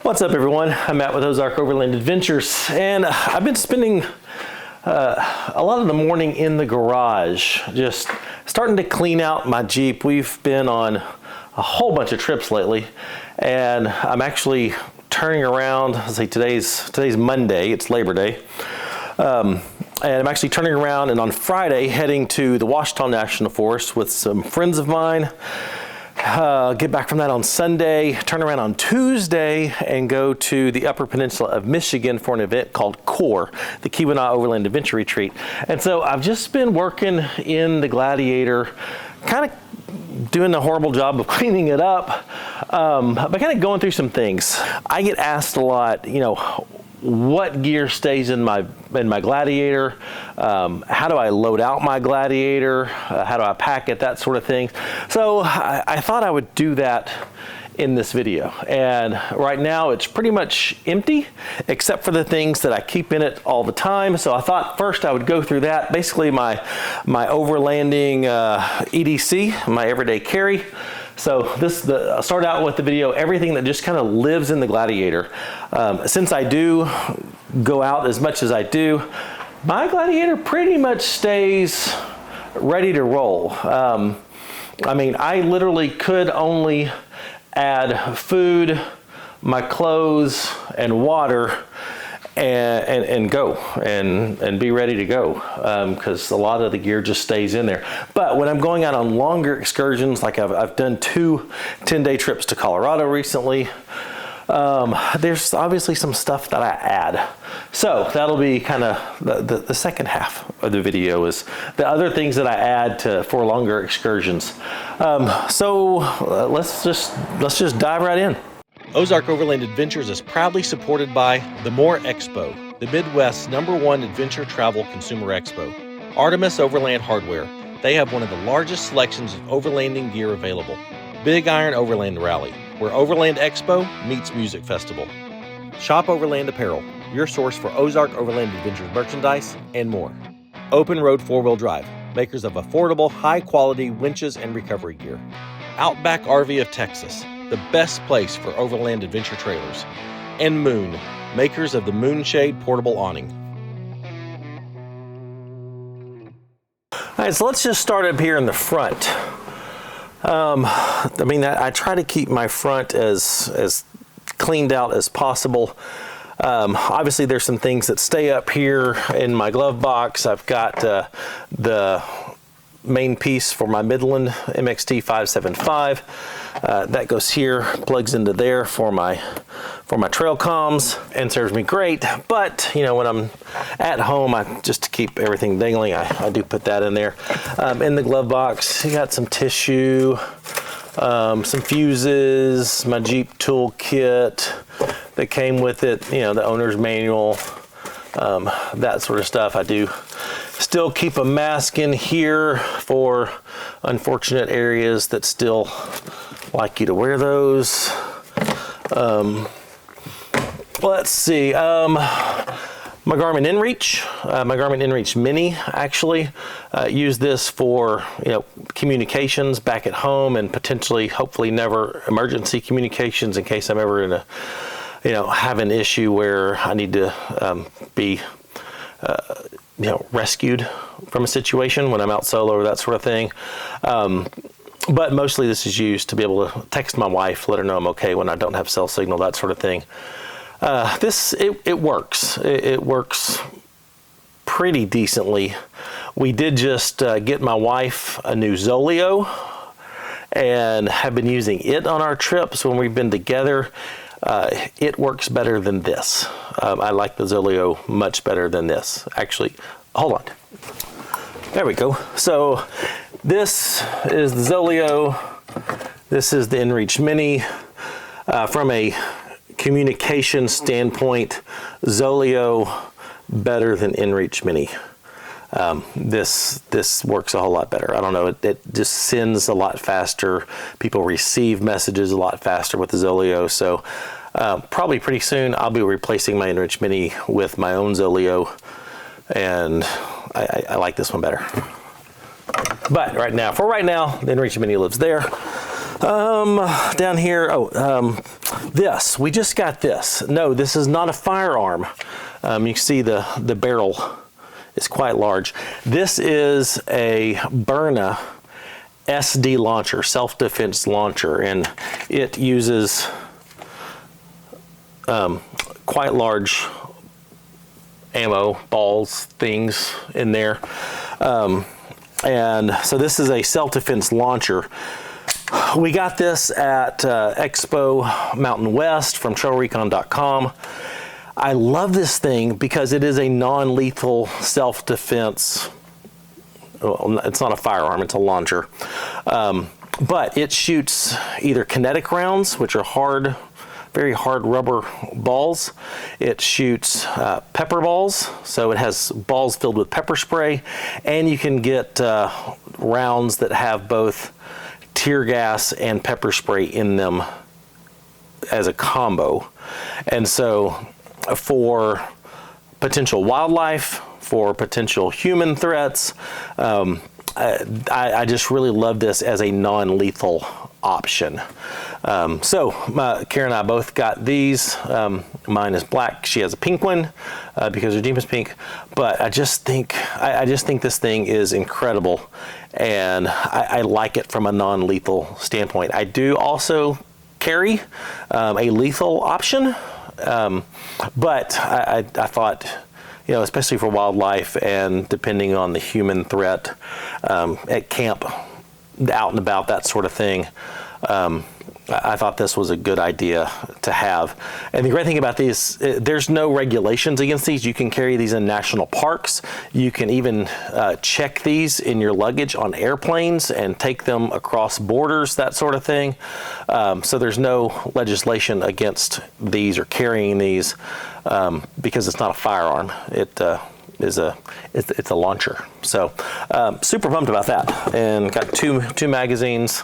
What's up, everyone? I'm Matt with Ozark Overland Adventures, and I've been spending a lot of the morning in the garage, just starting to clean out my Jeep. We've been on a whole bunch of trips lately, and I'm actually turning around. Let's see, today's Monday. It's Labor Day. And I'm actually turning around and on Friday heading to the Ouachita National Forest with some friends of mine. Get back from that on Sunday, turn around on Tuesday and go to the Upper Peninsula of Michigan for an event called CORE, the Keweenaw Overland Adventure Retreat. And so I've just been working in the Gladiator, kind of doing a horrible job of cleaning it up, but kind of going through some things. I get asked a lot, what gear stays in my Gladiator? How do I load out my Gladiator? How do I pack it? That sort of thing. So I thought I would do that in this video. And right now it's pretty much empty, except for the things that I keep in it all the time. So I thought first I would go through that. Basically my Overlanding EDC, my everyday carry. So I'll start out with the video, everything that just kind of lives in the Gladiator. Since I do go out as much as I do, my Gladiator pretty much stays ready to roll. I mean, I literally could only add food, my clothes, and water, and go and be ready to go, because a lot of the gear just stays in there. But when I'm going out on longer excursions, like I've done 2 10-day trips to Colorado recently, there's obviously some stuff that I add. So that'll be kind of the second half of the video, is the other things that I add for longer excursions. So let's just dive right in. Ozark Overland Adventures is proudly supported by the More Expo, the Midwest's #1 adventure travel consumer expo. Artemis Overland Hardware. They have one of the largest selections of overlanding gear available. Big Iron Overland Rally, where Overland Expo meets Music Festival. Shop Overland Apparel, your source for Ozark Overland Adventures merchandise and more. Open Road 4-Wheel Drive, makers of affordable, high-quality winches and recovery gear. Outback RV of Texas, the best place for overland adventure trailers. And Moon, makers of the Moonshade portable awning. All right, so let's just start up here in the front. I try to keep my front as cleaned out as possible. Obviously there's some things that stay up here in my glove box. I've got the main piece for my Midland MXT 575. That goes here, plugs into there for my trail comms, and serves me great. But when I'm at home, just to keep everything dangling, I do put that in there. In the glove box, you got some tissue, some fuses, my Jeep tool kit that came with it, the owner's manual, that sort of stuff. I do still keep a mask in here for unfortunate areas that still like you to wear those. Let's see, my Garmin InReach Mini, actually use this for communications back at home, and potentially, hopefully never emergency communications, in case I'm ever in a have an issue where I need to be rescued from a situation when I'm out solo or that sort of thing. But mostly this is used to be able to text my wife, let her know I'm okay when I don't have cell signal, that sort of thing. It works. It works pretty decently. We did just get my wife a new Zoleo, and have been using it on our trips when we've been together. It works better than this. I like the Zoleo much better than this. Actually, hold on. There we go. So this is the Zoleo. This is the InReach Mini. From a communication standpoint, Zoleo better than InReach Mini. This works a whole lot better. I don't know, it just sends a lot faster. People receive messages a lot faster with the Zoleo. So probably pretty soon I'll be replacing my InReach Mini with my own Zoleo, and I like this one better. But for right now, the InReach Mini lives there. Down here, this, we just got this. No, this is not a firearm. You can see the barrel is quite large. This is a Byrna SD launcher, self-defense launcher, and it uses quite large ammo balls things in there. And so this is a self-defense launcher. We got this at Expo Mountain West from trailrecon.com. I love this thing because it is a non-lethal self-defense. Well, it's not a firearm, it's a launcher. But it shoots either kinetic rounds, which are hard, very hard rubber balls. It shoots pepper balls, so it has balls filled with pepper spray, and you can get rounds that have both tear gas and pepper spray in them as a combo. And so for potential wildlife, for potential human threats, I just really love this as a non-lethal option. So Karen and I both got these. Mine is black. She has a pink one because her Jeep is pink. But I just think this thing is incredible, and I like it from a non-lethal standpoint. I do also carry a lethal option, but I thought, you know, especially for wildlife and depending on the human threat at camp, out and about, that sort of thing, I thought this was a good idea to have. And the great thing about these, there's no regulations against these. You can carry these in national parks. You can even check these in your luggage on airplanes and take them across borders, that sort of thing. So there's no legislation against these or carrying these because it's not a firearm. It's a launcher. So super pumped about that. And got two magazines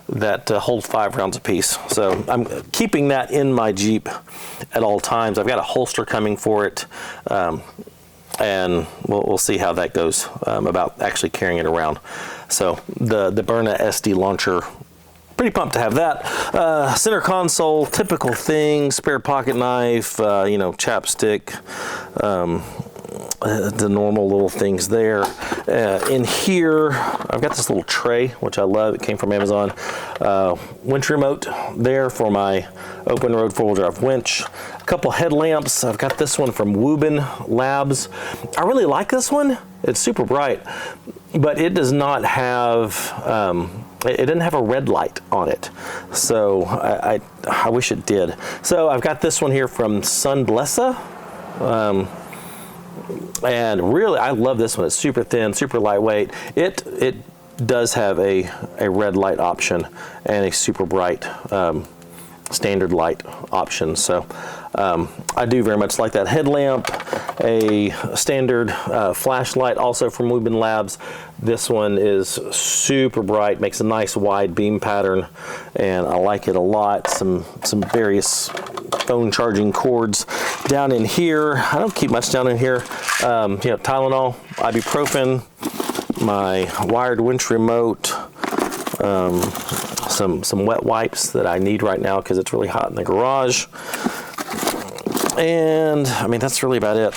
that hold 5 rounds apiece. So I'm keeping that in my Jeep at all times. I've got a holster coming for it, and we'll see how that goes about actually carrying it around. So the Byrna SD launcher, pretty pumped to have that. Center console, typical thing, spare pocket knife, you know, chapstick, the normal little things there. In here, I've got this little tray, which I love. It came from Amazon. Winch remote there for my open road 4-wheel drive winch. A couple headlamps. I've got this one from Woobin Labs. I really like this one. It's super bright, but it does not have, it didn't have a red light on it. So I wish it did. So I've got this one here from Sunblessa. And really, I love this one. It's super thin, super lightweight. It does have a red light option and a super bright standard light option. So I do very much like that. Headlamp, a standard flashlight, also from Woobin Labs. This one is super bright, makes a nice wide beam pattern, and I like it a lot. Some various phone charging cords down in here. I don't keep much down in here. You know, Tylenol, ibuprofen, my wired winch remote, some wet wipes that I need right now because it's really hot in the garage. And I mean, that's really about it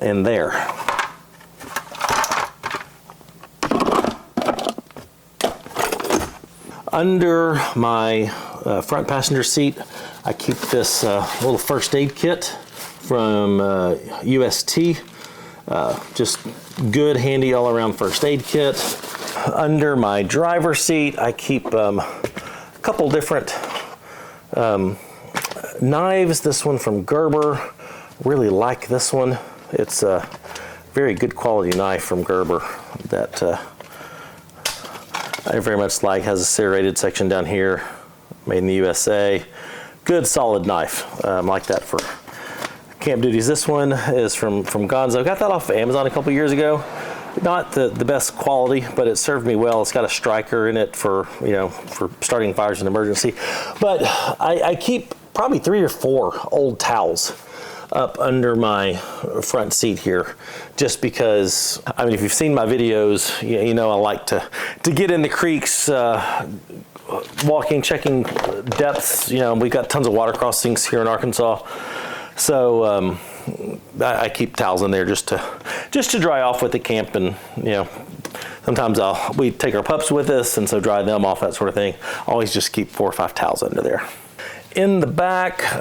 in there. Under my front passenger seat, I keep this little first aid kit from UST. Just good, handy, all around first aid kit. Under my driver's seat, I keep a couple different knives. This one from Gerber. Really like this one. It's a very good quality knife from Gerber that I very much like. Has a serrated section down here, made in the USA. Good solid knife. Like that for camp duties. This one is from Gonzo. Got that off of Amazon a couple years ago. Not the best quality, but it served me well. It's got a striker in it for, you know, for starting fires in emergency. But I keep probably 3 or 4 old towels up under my front seat here, just because, I mean, if you've seen my videos, you know I like to get in the creeks walking, checking depths. You know, we've got tons of water crossings here in Arkansas, so I keep towels in there just to dry off with the camp. And you know, sometimes we take our pups with us, and so dry them off, that sort of thing. Always just keep 4 or 5 towels under there. In the back,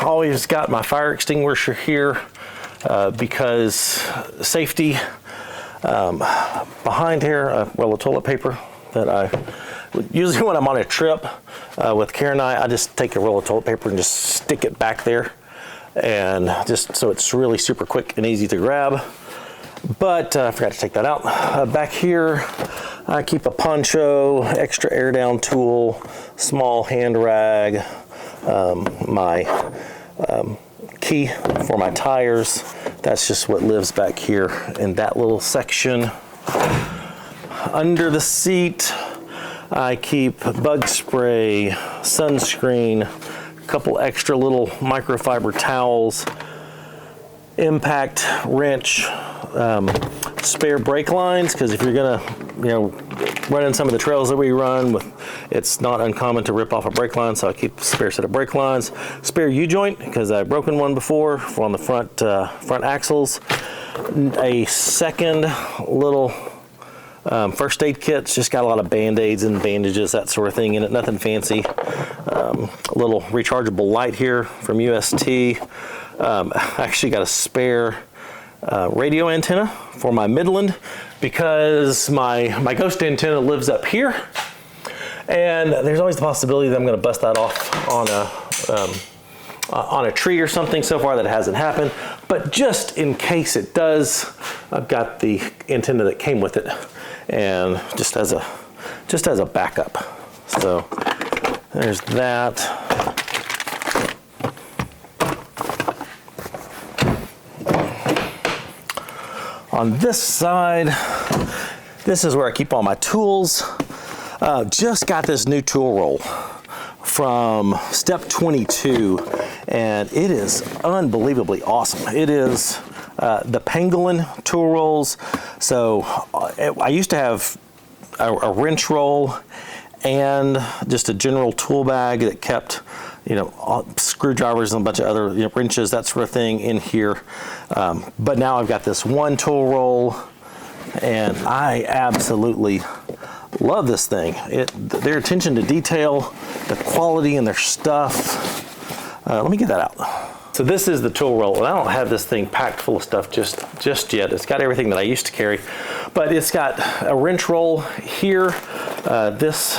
always got my fire extinguisher here because safety. Behind here, a roll of toilet paper that usually when I'm on a trip with Karen and I just take a roll of toilet paper and just stick it back there, and just so it's really super quick and easy to grab. But I forgot to take that out. Back here, I keep a poncho, extra air down tool, small hand rag, my key for my tires. That's just what lives back here in that little section. Under the seat, I keep bug spray, sunscreen, a couple extra little microfiber towels, impact wrench, spare brake lines, because if you're gonna, you know, run in some of the trails that we run with, it's not uncommon to rip off a brake line, so I keep a spare set of brake lines, spare U-joint because I've broken one before for on the front axles, a second little first aid kit. It's just got a lot of band-aids and bandages, that sort of thing in it, nothing fancy. A little rechargeable light here from UST. I actually got a spare radio antenna for my Midland because my ghost antenna lives up here, and there's always the possibility that I'm going to bust that off on a tree or something. So far that hasn't happened, but just in case it does, I've got the antenna that came with it, and just as a backup. So there's that. On this side, this is where I keep all my tools. Just got this new tool roll from Step 22, and it is unbelievably awesome. It is the Pangolin tool rolls. So I used to have a wrench roll and just a general tool bag that kept, you know, screwdrivers and a bunch of other, you know, wrenches, that sort of thing in here. But now I've got this one tool roll, and I absolutely love this thing. Their attention to detail, the quality in their stuff. Let me get that out. So this is the tool roll, and I don't have this thing packed full of stuff just yet. It's got everything that I used to carry, but it's got a wrench roll here. This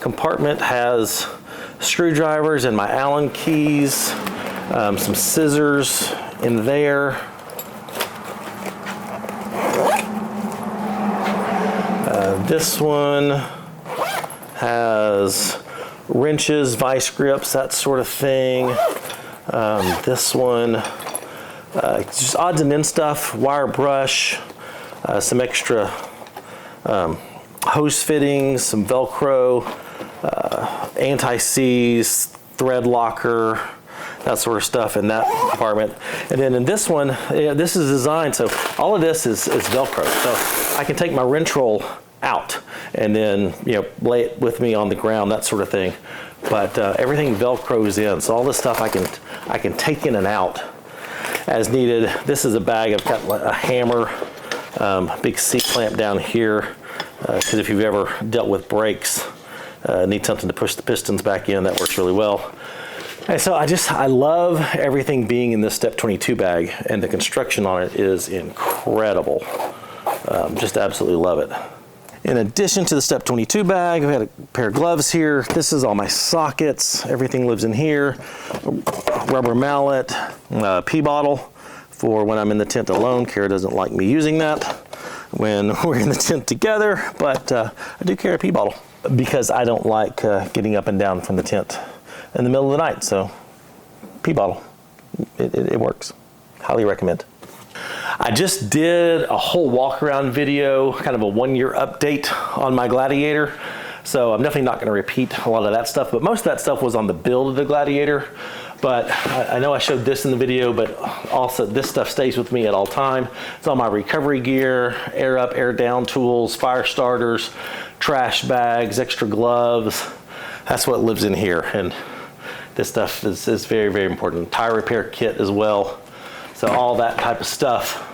compartment has screwdrivers and my Allen keys, some scissors in there. This one has wrenches, vice grips, that sort of thing. This one, just odds and ends stuff, wire brush, some extra hose fittings, some Velcro, anti-seize, thread locker, that sort of stuff in that compartment. And then in this one, this is designed so all of this is Velcro. So I can take my wrench roll out and then, you know, lay it with me on the ground, that sort of thing. But everything Velcros in, so all this stuff I can take in and out as needed. This is a bag. I've got a hammer, big C-clamp down here, because if you've ever dealt with brakes, need something to push the pistons back in, that works really well. And so I love everything being in this Step 22 bag, and the construction on it is incredible. Just absolutely love it. In addition to the Step 22 bag, I've got a pair of gloves here. This is all my sockets. Everything lives in here. Rubber mallet, pee bottle for when I'm in the tent alone. Kara doesn't like me using that when we're in the tent together, but I do carry a pee bottle because I don't like getting up and down from the tent in the middle of the night. So pee bottle, it works. Highly recommend. I just did a whole walk around video, kind of a 1-year update on my Gladiator. So I'm definitely not going to repeat a lot of that stuff, but most of that stuff was on the build of the Gladiator. But I know I showed this in the video, but also this stuff stays with me at all time. It's all my recovery gear, air up, air down tools, fire starters, trash bags, extra gloves. That's what lives in here. And this stuff is very, very important. Tire repair kit as well. So all that type of stuff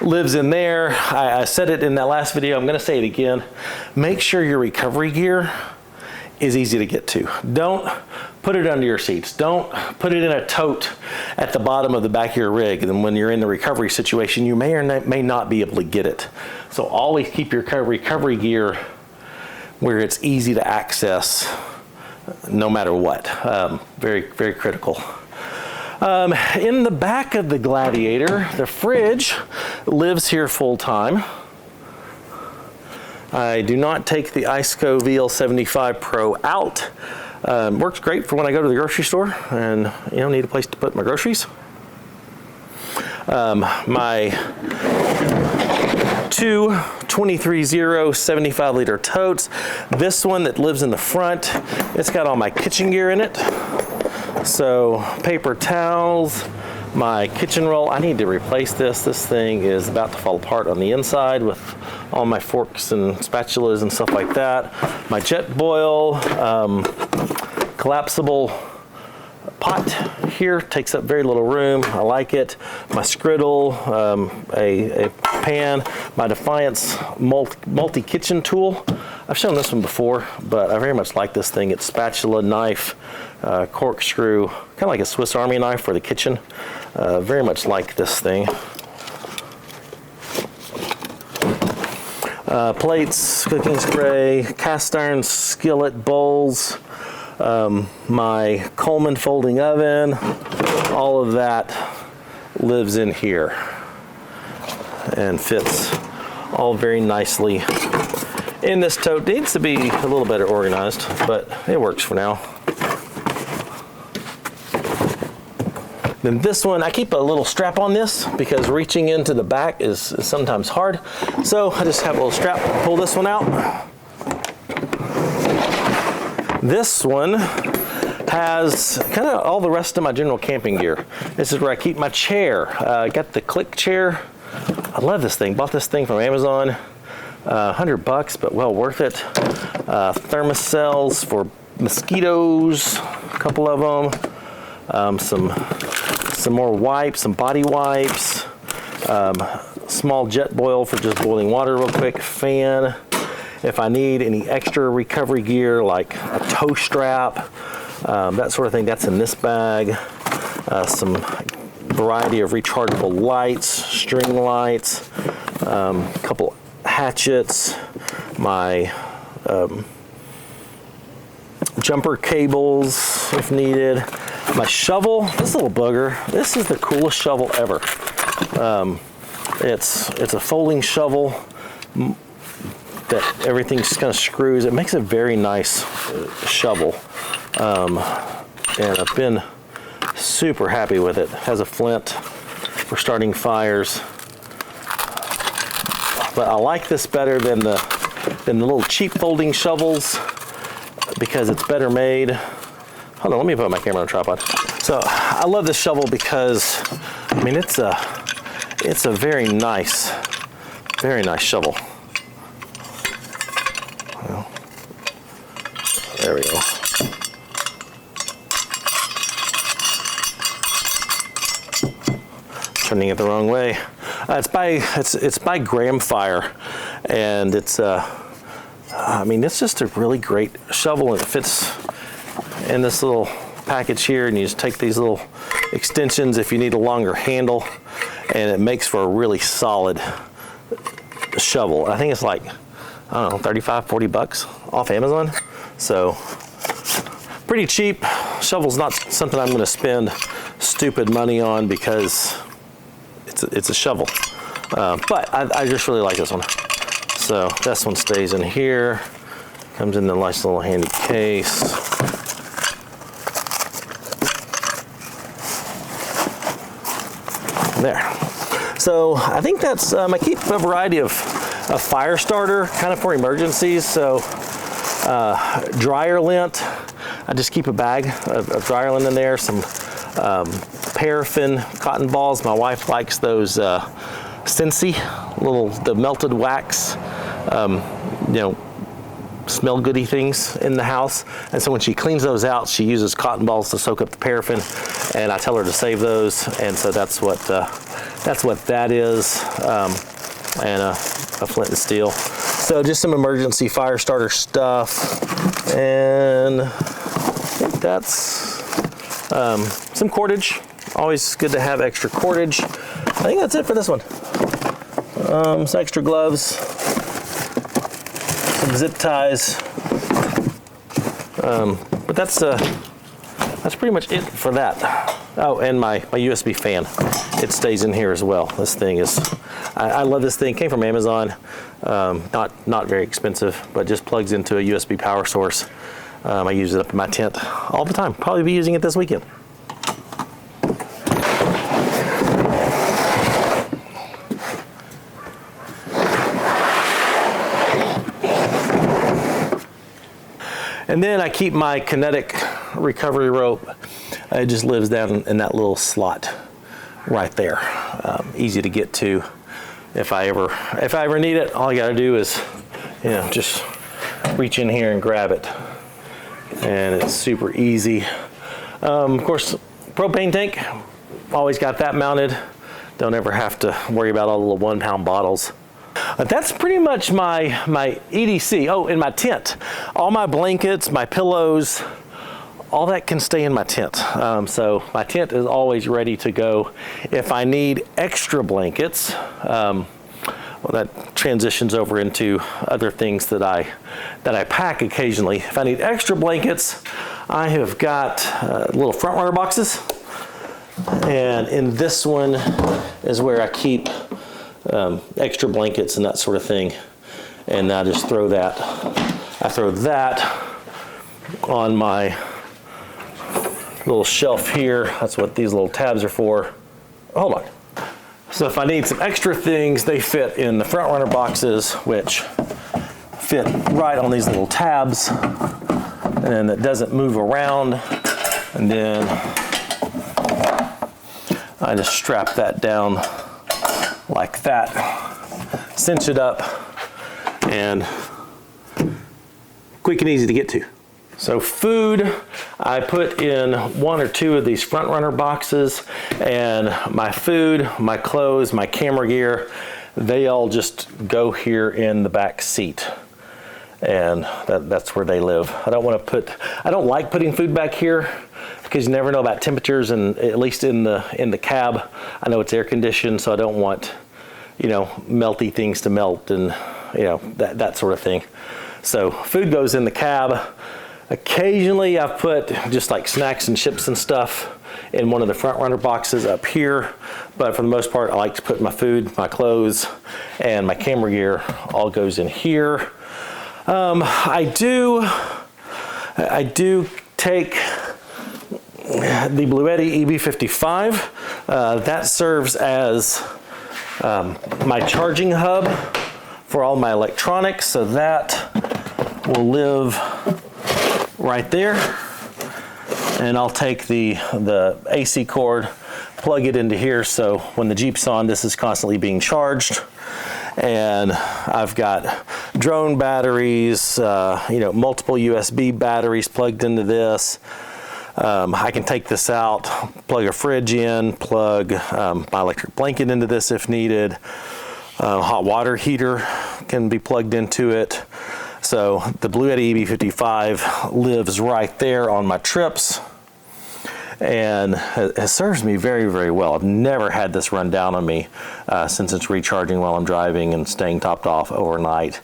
lives in there. I said it in that last video. I'm going to say it again. Make sure your recovery gear is easy to get to. Don't put it under your seats. Don't put it in a tote at the bottom of the back of your rig. And then when you're in the recovery situation, you may or may not be able to get it. So always keep your recovery gear where it's easy to access no matter what. Very, very critical. In the back of the Gladiator, the fridge lives here full time. I do not take the Iceco VL75 Pro out. Works great for when I go to the grocery store and need a place to put my groceries. My two 23-0 75-liter totes. This one that lives in the front, it's got all my kitchen gear in it. So paper towels, my kitchen roll. I need to replace this. This thing is about to fall apart on the inside with all my forks and spatulas and stuff like that. My jet boil, collapsible pot here, takes up very little room. I like it. My Skriddle, a pan, my Defiance multi-kitchen tool. I've shown this one before, but I very much like this thing. It's spatula, knife, corkscrew, kind of like a Swiss Army knife for the kitchen. Very much like this thing. Plates, cooking spray, cast iron skillet, bowls, my Coleman folding oven, all of that lives in here and fits all very nicely in this tote. Needs to be a little better organized, but it works for now. Then this one, I keep a little strap on this because reaching into the back is sometimes hard. So I just have a little strap, pull this one out. This one has kind of all the rest of my general camping gear. This is where I keep my chair. I got the click chair. I love this thing. Bought this thing from Amazon. $100, but well worth it. Thermocells for mosquitoes, a couple of them. Some more wipes, some body wipes. Small jet boil for just boiling water real quick. Fan. If I need any extra recovery gear like a toe strap, that sort of thing, that's in this bag. Some variety of rechargeable lights, string lights, a couple hatchets, my jumper cables if needed, my shovel. This little bugger, this is the coolest shovel ever. It's a folding shovel that everything just kind of screws. It makes a very nice shovel, and I've been super happy with it. It has a flint for starting fires, but I like this better than the little cheap folding shovels because it's better made. Hold on, let me put my camera on a tripod. So I love this shovel because, I mean, it's a very nice shovel. Well, there we go. Turning it the wrong way. It's by Graham Fire, and I mean, it's just a really great shovel, and it fits in this little package here, and you just take these little extensions if you need a longer handle, and it makes for a really solid shovel. I think it's like, I don't know, 35, 40 bucks off Amazon. So pretty cheap. Shovel's not something I'm going to spend stupid money on because it's a shovel. But I just really like this one. So this one stays in here. Comes in the nice little handy case. There. So I think that's, I keep a variety of a fire starter kind of for emergencies. So dryer lint, I just keep a bag of dryer lint in there, some paraffin cotton balls. My wife likes those Scentsy, the melted wax, smell goody things in the house. And so when she cleans those out, she uses cotton balls to soak up the paraffin, and I tell her to save those. And so that's what that is, and a flint and steel. So just some emergency fire starter stuff, and I think that's some cordage. Always good to have extra cordage. I think that's it for this one. Some extra gloves, some zip ties, but that's pretty much it for that. Oh, and my USB fan. It stays in here as well. This thing is, I love this thing. Came from Amazon. Not very expensive, but just plugs into a USB power source. I use it up in my tent all the time. Probably be using it this weekend. And then I keep my kinetic recovery rope. It just lives down in that little slot right there. Easy to get to. If I ever need it, all I gotta do is, just reach in here and grab it. And it's super easy. Of course, propane tank, always got that mounted. Don't ever have to worry about all the little 1 pound bottles. But that's pretty much my EDC. Oh, in my tent. All my blankets, my pillows, all that can stay in my tent. So my tent is always ready to go. If I need extra blankets, well, that transitions over into other things that I pack occasionally. If I need extra blankets, I have got little front runner boxes. And in this one is where I keep extra blankets and that sort of thing. And I just throw that. I throw that on my little shelf here. That's what these little tabs are for. Hold on. So if I need some extra things, they fit in the front runner boxes, which fit right on these little tabs, and it doesn't move around. And then I just strap that down like that, cinch it up, and quick and easy to get to. So food, I put in 1 or 2 of these front runner boxes, and my food, my clothes, my camera gear, they all just go here in the back seat. And that's where they live. I don't like putting food back here because you never know about temperatures, and at least in the cab, I know it's air conditioned, so I don't want, melty things to melt and, that sort of thing. So food goes in the cab. Occasionally I've put just like snacks and chips and stuff in one of the front runner boxes up here, but for the most part I like to put my food, my clothes, and my camera gear all goes in here. I do take the Bluetti EB55. That serves as my charging hub for all my electronics, so that will live right there. And I'll take the AC cord, plug it into here, so when the Jeep's on, this is constantly being charged. And I've got drone batteries, multiple USB batteries plugged into this. I can take this out, plug a fridge in, plug my electric blanket into this if needed. Hot water heater can be plugged into it. So the Bluetti EB55 lives right there on my trips, and it serves me very, very well. I've never had this run down on me since it's recharging while I'm driving and staying topped off overnight.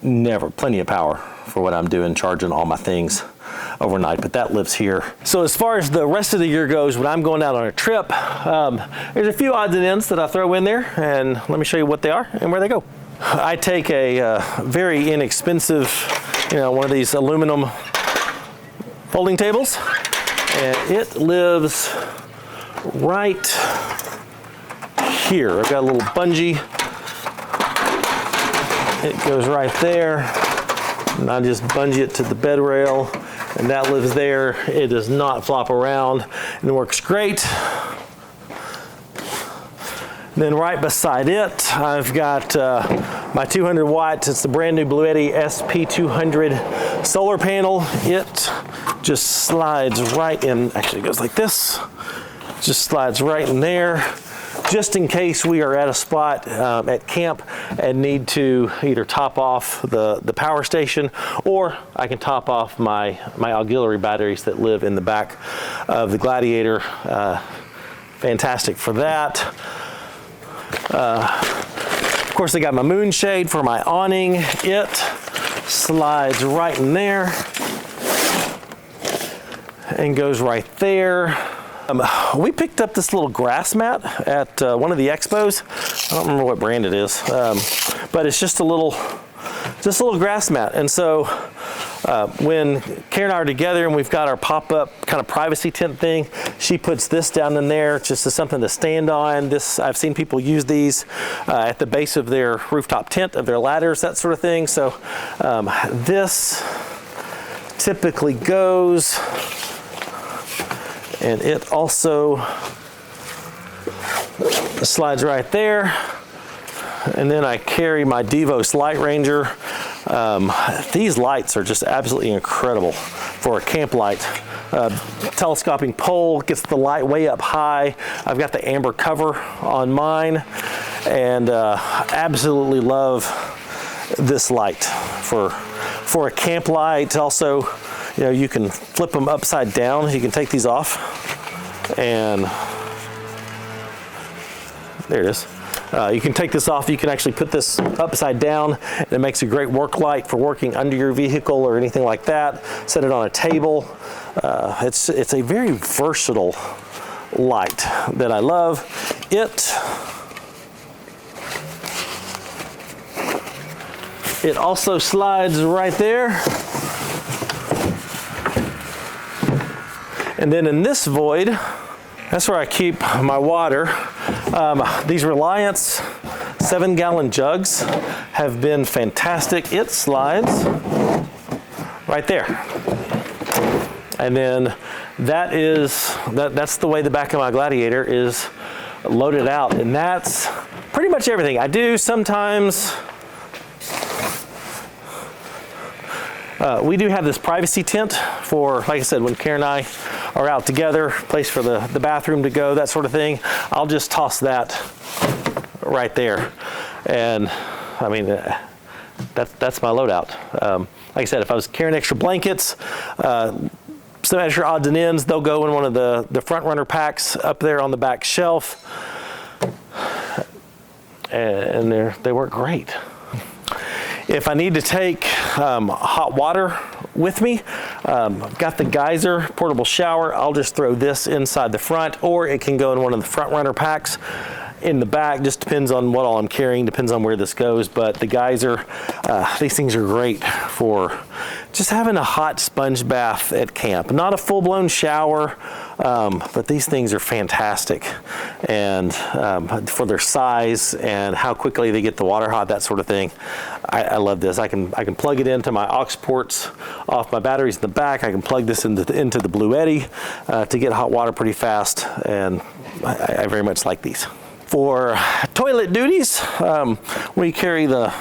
Never, plenty of power for what I'm doing, charging all my things overnight, but that lives here. So as far as the rest of the year goes, when I'm going out on a trip, there's a few odds and ends that I throw in there, and let me show you what they are and where they go. I take a very inexpensive, one of these aluminum folding tables, and it lives right here. I've got a little bungee. It goes right there, and I just bungee it to the bed rail, and that lives there. It does not flop around and works great. Then right beside it, I've got my 200 watts. It's the brand new Blue Yeti SP200 solar panel. It just slides right in. Actually, it goes like this. Just slides right in there, just in case we are at a spot at camp and need to either top off the power station, or I can top off my auxiliary batteries that live in the back of the Gladiator. Fantastic for that. Of course, I got my moonshade for my awning. It slides right in there and goes right there. We picked up this little grass mat at one of the expos. I don't remember what brand it is, but it's just a little grass mat. And so when Karen and I are together and we've got our pop-up kind of privacy tent thing, she puts this down in there just as something to stand on. I've seen people use these at the base of their rooftop tent, of their ladders, that sort of thing. So this typically goes. And it also slides right there. And then I carry my Devos Light Ranger. These lights are just absolutely incredible for a camp light. Telescoping pole gets the light way up high. I've got the amber cover on mine, and absolutely love this light for a camp light. Also, you know, you can flip them upside down. You can take these off, and there it is. You can take this off. You can actually put this upside down, and it makes a great work light for working under your vehicle or anything like that. Set it on a table. It's a very versatile light that I love. It also slides right there. And then in this void, that's where I keep my water. These Reliance 7-gallon jugs have been fantastic. It slides right there. And then that's the way the back of my Gladiator is loaded out. And that's pretty much everything. I do sometimes, we do have this privacy tent for, like I said, when Karen and I are out together, place for the bathroom to go, that sort of thing. I'll just toss that right there. And I mean, that's my loadout. Like I said, if I was carrying extra blankets, some extra odds and ends, they'll go in one of the front runner packs up there on the back shelf. And they work great. If I need to take hot water with me, I've got the geyser portable shower. I'll just throw this inside the front, or it can go in one of the front runner packs in the back. Just depends on what all I'm carrying, depends on where this goes. But the geyser, these things are great for just having a hot sponge bath at camp. Not a full-blown shower, but these things are fantastic, and for their size and how quickly they get the water hot, that sort of thing. I love this. I can plug it into my aux ports off my batteries in the back. I can plug this into the Blue Yeti to get hot water pretty fast, and I very much like these. For toilet duties, we carry the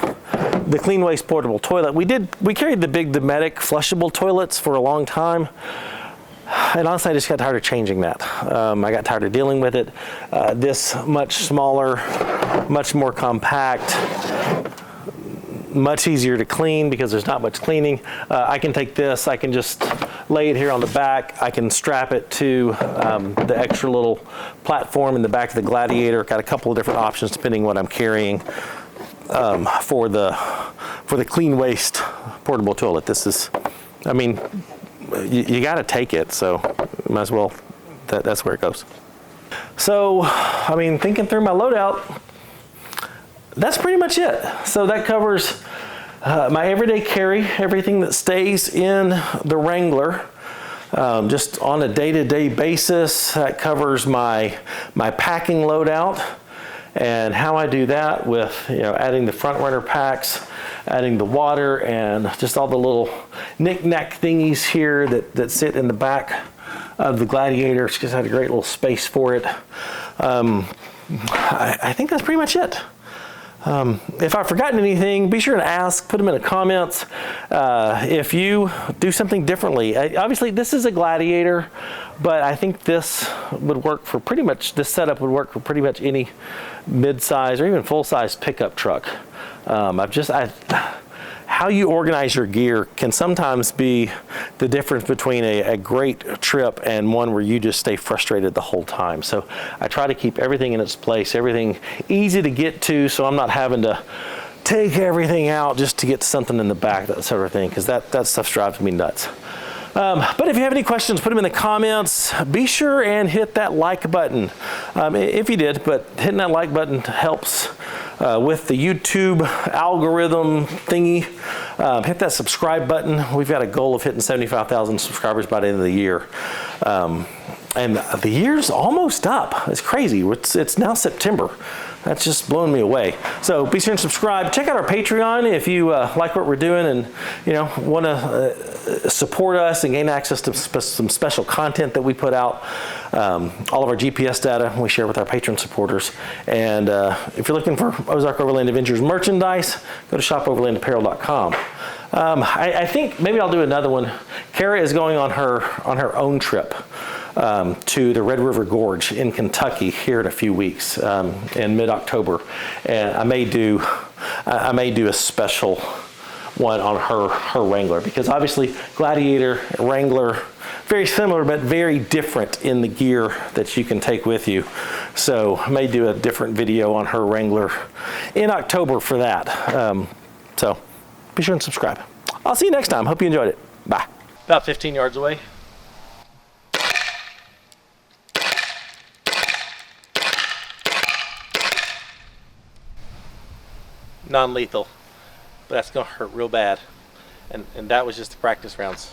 Clean Waste portable toilet. We carried the big Dometic flushable toilets for a long time, and honestly I just got tired of changing that. I got tired of dealing with it. This much smaller, much more compact, much easier to clean because there's not much cleaning. I can take this, I can just lay it here on the back. I can strap it to the extra little platform in the back of the Gladiator. Got a couple of different options depending on what I'm carrying for the Clean Waste portable toilet. This is, I mean, you got to take it, so might as well, that's where it goes. So, I mean, thinking through my loadout, that's pretty much it. So that covers my everyday carry, everything that stays in the Wrangler, just on a day-to-day basis. That covers my packing loadout and how I do that with, you know, adding the front runner packs, adding the water, and just all the little knick-knack thingies here that sit in the back of the Gladiator. It's just had a great little space for it. I think that's pretty much it. If I've forgotten anything, be sure to ask, put them in the comments. If you do something differently, obviously this is a Gladiator, but I think this would work for pretty much, this setup would work for pretty much any mid-size or even full-size pickup truck. How you organize your gear can sometimes be the difference between a great trip and one where you just stay frustrated the whole time. So I try to keep everything in its place, everything easy to get to, so I'm not having to take everything out just to get something in the back, that sort of thing, because that stuff drives me nuts. But if you have any questions, put them in the comments. Be sure and hit that like button if you did, but hitting that like button helps with the YouTube algorithm thingy. Hit that subscribe button. We've got a goal of hitting 75,000 subscribers by the end of the year. And the year's almost up. It's crazy. It's now September. That's just blowing me away. So be sure and subscribe. Check out our Patreon if you like what we're doing and want to support us and gain access to some special content that we put out. All of our GPS data we share with our patron supporters. And if you're looking for Ozark Overland Adventures merchandise, go to shopoverlandapparel.com. I think maybe I'll do another one. Kara is going on her own trip to the Red River Gorge in Kentucky here in a few weeks, in mid-October, and I may do a special one on her Wrangler, because obviously Gladiator, Wrangler, very similar but very different in the gear that you can take with you. So I may do a different video on her Wrangler in October for that. So be sure and subscribe. I'll see you next time. Hope you enjoyed it. Bye. About 15 yards away. Non-lethal, but that's gonna hurt real bad, and that was just the practice rounds.